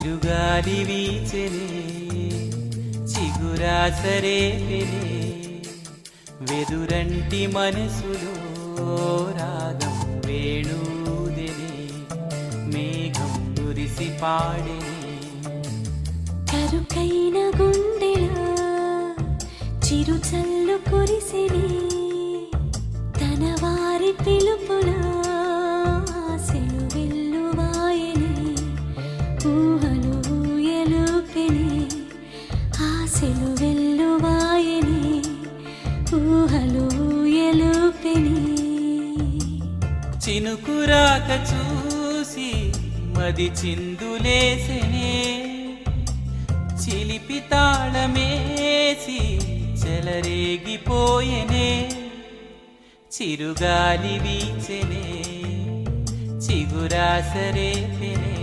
చిరుగాలి వీచెనే చిగురాసరేపెనే వెదురంటి మనసులో రాగం వేణూదెనే మేఘం మురిసి పాడెనే కరుకైన గుండెలా చిరుచల్లు కురిసెనే తన వారి పిలుపులా ఆశలు వెల్లువాయనే ఊహలు ఊయలుపెనే ఆశలు వెల్లువాయనే ఊహలు ఊయలుపెనే చినుకురాక చూసి మది చిందులేసెనే చిలిపి తాళమేసి చెలరేగిపోయెనే చిరుగాలి వీచెనే చిగురాసరేపెనే